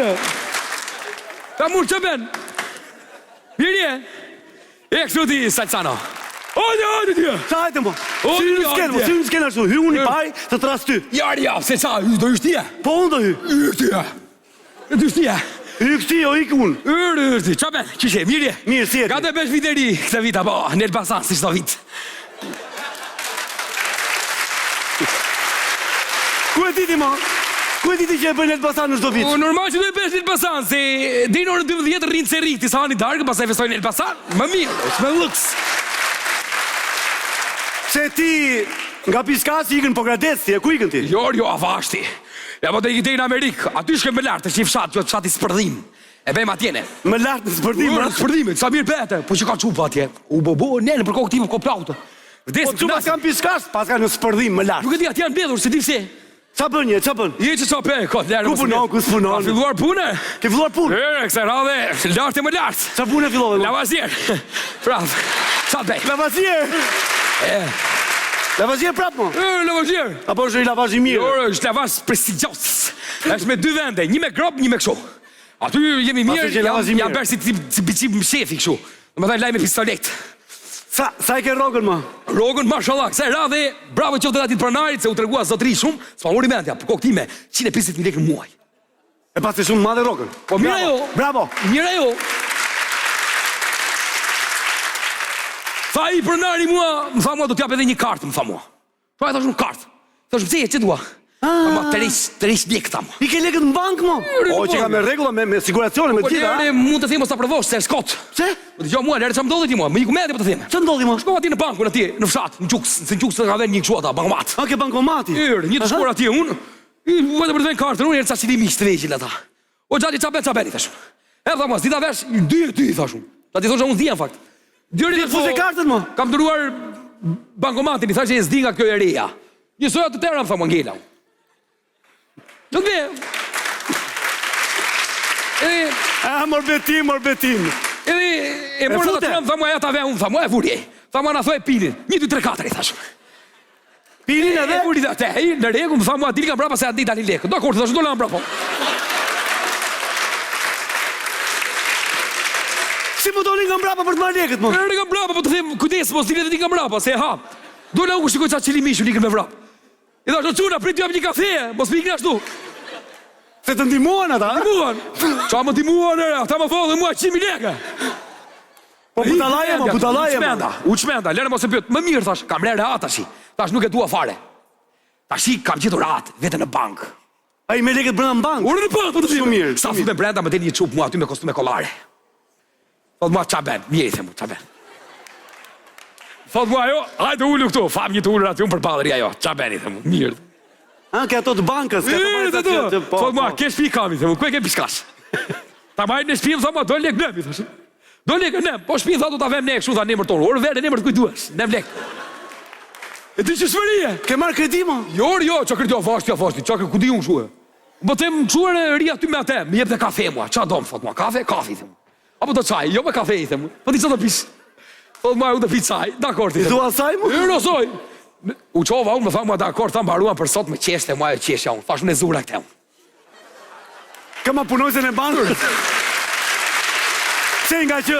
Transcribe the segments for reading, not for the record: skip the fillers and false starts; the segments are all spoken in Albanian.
Ose. Ta mund që ben. Mirje. E kështu ti, Salsano. Ojde tje. Sa hajte mo. Si në skenë ashtu. Hy unë i paj të tras ty. Ja, se sa, do ysh tje. Po unë do hy. Ysh tje. Do ysh tje. Yk ti o ik unë. Yrti, qa ben, qishe, mirje. Mirë, si e ti. Ka të besh viteri këtë vita, po, në Elbasan, si shto vit. Ku e ti ma? Ku e ti që e bëjnë Elbasan në shdo vit? Normal që do e besh në Elbasan, se dhe në orë 12 rrinë se rriti, sa një darkë, pas e festojnë në Elbasan. Më mirë, është me lëks. Se ti nga Piskasi ikën po Gradeci, e ku ikën ti? Jo, avashti. Ja, po të ikite në Amerikë, aty shke më lartë, është një fshat, jo të fshati spërdhim. E bejmë atjene. Më lartë në spërdhim? Në spërdhimit, sa mirë bete, po që ka qupa atje. U bobo, nene, për kohë këtimë ko plautë. Po që pas kam Piskas, pas ka në spërdhim, më lartë. Nuk e di, atje janë bedhur, se di se. Qa bën? Je që qa pe, kot, lërë ku punon, ku s'punon? Ka filluar punë? Ke filluar punë? Këse radhe, lartë e më lartë. Qa punë e fillove? Lavazier. Prav, sa të bej. Lavazier? Lavazier prap mo? Lavazier. Apo është i lavazh i mirë? Jo, është lavazh prestigjos. është me 2 vende, një me grop, një me kështu. Aty jemi mirë, jam bërë si biqim shefi kështu. Në më thajnë laj me pistolet. Sa e ke rogën, ma? Rogën, mashallah, kësa e radhe, bravo qoftë dhe atit pranarit, se u tregua zotëri shumë, s'pa mori mendja, për kokë time, 150.000 lekë në muaj. E pas të shumë madhe rogën? Po mira jo. Bravo. Mira jo. Tha i pranari mua, më tha mua, do t'jap edhe një kartë, më tha mua. Tha e thash një kartë. Thash pëse, që dua? Të rish lekë, tha mua. I ke lekët në bankë, mo? O, që ka me regula, me siguracione, me gjitha. Po, mund të thimo s'ta provosh, se s'kot. Se? Po të gjo mua, lere që më ndodhe ti mua, më iku medi po të thime. Që ndodhi, mo? Shko ati në bankun ati, në fshat, në gjuks, se në gjuks të ka ven një këshu ata, bankomat. A, ke bankomati? Një të shkor ati unë, vete për të ven kartën, unë e ca qilimi ishtë të veqil ata. O gjati qabeni, thashun. E tha mua, s'dita vesh, dy, thashun. Ta ti thosha unë dhja, fakt. Ti fuse kartën, mo? Kam dëruar bankomatin, i thashë e zdi nga kjo e reja. Njësoja të tëra, më tha mua ngela. Që të be? Morbetim. Edhe e morë të tërëm, tha mua ja ta ve unë, tha mua e vurje. Tha mua na thoj pilin, 1, 2, 3, 4, i thashun. Pilin edhe? E vurje dhe, në regu, më tha mua, dili ka mbrapa se atë dalin lekë. Do akord, thashun, do la mbrapa. Si më doli nga mbrapa për të marrë lekët, mo? Nga mbrapa, po të them, kujdes, mos dili dhe ti nga mbrapa, se e hap. Do la u shikoj qa qilimishu, nikën me vrap. I thash, o quna, prit t'jap një kafe, mos më ikën ashtu. Se të ndimuan ata? Ndimuan. Qa më ndimuan, ata më thonë dhe mua 100.000 lekë. Po butalaje, ma. U qmenda, lere mos e pyet, më mirë, thash, kam lere atë tashi. Thash, nuk e dua fare. Tashi, kam gjetur atë, vete në bank. A i me lekët brenda në bank? Ure në bank, po të Shumë mirë. Sa fute brenda, më del një qup mua aty me kostume kollare. Thot mua, qa ben, mirë i themu, qa ben. Thot mua, jo, hajde ullu këtu, fam një të ullur aty, unë për padëria jo, qa ben i themu, mirë. A, ke ato të bankës, ke ato të thot mua, ke shpi kam i themu, ku e ke Piskash? Ta majnë në shpi, thot mua, do lek nëm, i thashë. Do lek nëm, po shpi, thot, do ta vem ne, kështu, tha nemër tonë, orë vere, nemër të kujtuash, nem lek. E ti që shmërije? Ke marrë kredi, mo? Jo, qa kredi, fashti, qa ku di unë shuë. Po tem quar e ri aty me atë, më jep dhe kafe mua, qa do më, thot mua, kafe, i themu. Apo do qaj, jo me kafe, i themu. Po ti që do pish? Thot mua, u do pi qaj, dakord, i themu. I thua saj, mo? Jo, soj. U qova unë, më tha mua, dakord, tha mbaruan për sot me qeshte, mua e qeshja unë. Thash unë e zura këte unë. Ka ma punojse në bankër? Se nga që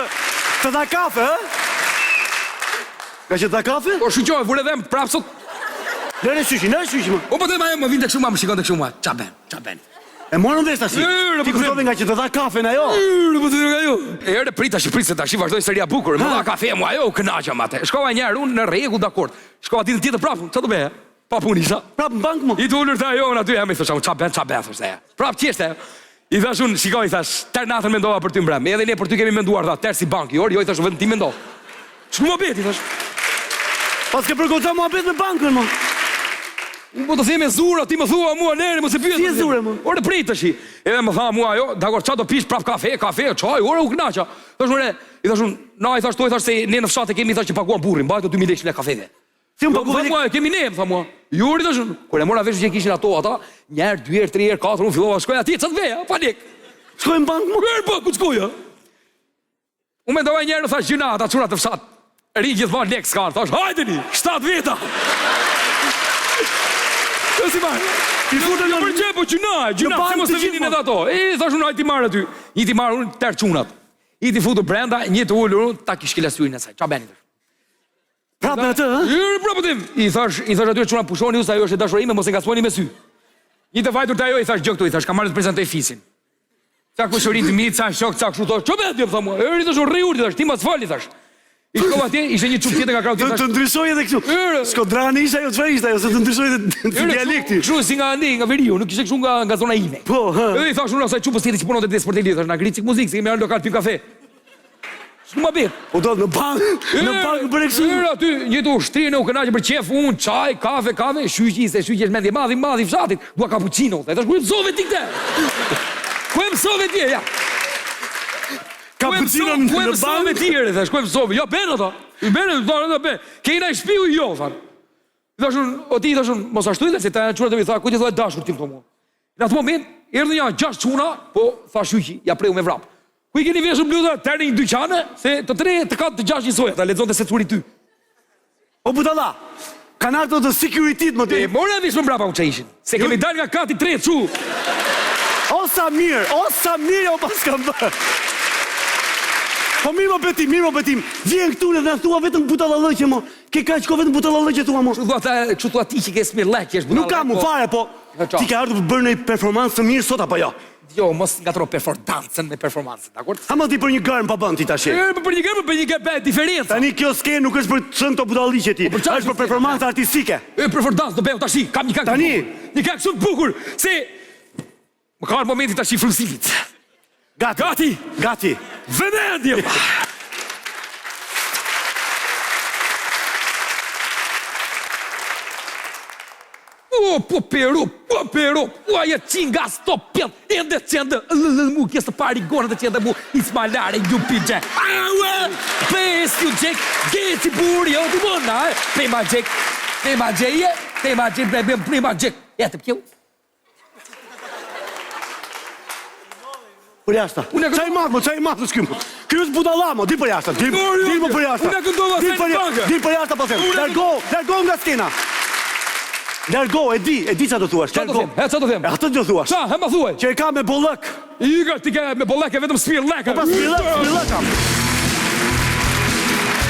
të da kafe, Nga që të da kafe? Po shqyqoj, vure dhe më prapë sot. Lere shyshi, ma. O, po të më vinde këshu ma, më shikon të këshu ma. Qa ben. E morën dhe shtashi? Ti kuptove nga që të da kafe në ajo? Po të nga jo. E ere prit se tashi vazhdoj sëria bukur. Më da kafe mua, jo, kënaqa ma te. Shkova njerë, unë në regu dakord. Shkova ditën tjetër prapë, që të behe? Pa pun isha. Prapë në bank, mo? I të ullur të ajo, në aty e me thosha, qa ben, thosha e. Prapë qeshte, i thash unë, shikoj, thash, tërë natën mendova për ty mbrem. Edhe ne për ty kemi menduar, tha, tërë si banki, jo, i thash, vetëm ti mendo. Shku mua beti, thash. Pas ke përgoca mua bet me bankën, mo? Po të theme zura, ti më thua mua, nere, më se pyet. Si e zure, mo? Ore prit tash. Edhe më tha mua, jo, dakor, qa do pish prap kafe, çaj, ore u knaqa. Thash ore, i thash unë, na i thash to, i thash se ne në fshat e kemi, thash që paguam burrin, mbajto 2000 lekë në kafeve. Si më paguam? Mua, kemi ne, më tha mua. Juri thash unë, kur e mora vesh që kishin ato ata, një herë, 2 herë, 3 herë, 4, unë fillova shkoj atje, çat veja, pa lek. Shkoj në bank, mo? Po, ku shkoja? Unë mendova një herë, thash gjuna ata çuna të fshat. Ri gjithmonë lek s'kan, thash, hajdeni, 7 veta. Si marr. I futën Jo për çepo gjuna, si mos të vinin edhe ato. Thash unë hajti marr aty. I ti marr unë tër çunat. I ti futu brenda, një të ulur unë ta kish kilasyrin asaj. Ç'a bëni? Prapë me atë, ë? Prapë tim. I thash aty çuna pushoni ju se ajo është dashuri ime, mos e ngacmoni me sy. Një të vajtur të ajo i thash gjë këtu, i thash kam marrë të prezantoj fisin. Ca kushurit të mi, ca shok, ca kështu to. Ço bëhet tha mua? Eri tash rri urti tash, ti mos fali tash. I shkova atje, ishte një çup tjetër nga krau tjetër. Të ndryshoj edhe kështu. Skodrani ishte ajo, çfarë ishte ajo, se të ndryshoj edhe dialekti. Kështu si nga andi, nga veriu, nuk ishte kështu nga zona ime. Po, hë. Edhe i thash unë asaj çupës tjetër që punonte te sporteli, thash na ngrit çik muzikë, se kemi ardhur lokal pim kafe. S'ma bëj. O do në bank për kështu. Aty një të ushtrinë u kënaqë për qef, unë çaj, kafe, shyqi është mendje madh i fshatit. Dua cappuccino. Thash ku mësove ti këtë? Ku mësove ti ja? Cappuccino në bank tjerë, thash, ku mësove? Jo bën ato. I bën do bën. Kena i shpiu jo, thash. Thash unë, o ti thash unë, mos ashtu se ta çuar të më tha, ku ti thua dashur ti këtu mua. Në atë moment erdhën ja 6 çuna, po thash shyqi, ja preu me vrap. Ku i keni veshur bluza tani në dyqane, se të 3 të 4 të 6 njësoj, ta lexonte se çuri ty. O budalla, kanë ardhur të security-t më ti. E mora vesh më mbrapa u çajishin. Se kemi dalë nga kati 3 çu. O sa mirë, o pas kam bërë. Po mirë më betim, vjen këtu dhe na thua vetëm butallallëqe mo. Ke kaq ko vetëm butallallëqe thua mo. Kështu thua ti që ke smirllëk, je butallallëqe. Nuk kam u fare, po ti ke ardhur të bërë një performancë të mirë sot apo jo? Jo, mos ngatro performancën me performancën, dakor? Ha më ti për një garë pa bën ti tash. Për një garë diferencë. Tani kjo ske nuk është për të çën to budalliqe ti. Është për performancë artistike. Performancë do bëu tash, kam një këngë. Tani, një këngë shumë të bukur, se më ka momenti tash i frymëzimit. Gati. Vëmendje. Po pero, ja cinga stoppen, ende kände, mu kesta parigården det kände mu ismalare jupije. Best you jack, get bord jag du vunna. Prima jack, äter pjå. Për jashta. Çaj mat s'kem. Ky është budalla mo, di për jashta. Di më për jashta. Unë këndova se banka. Di për jashta po them. Largo nga skena. Largo, e di çfarë do thuash. Largo. Çfarë do them? Atë do thuash. Çfarë, më thuaj. Që e ka me bollëk. I ka ti ka me bollëk vetëm spirllëk. Po spirllëk kam.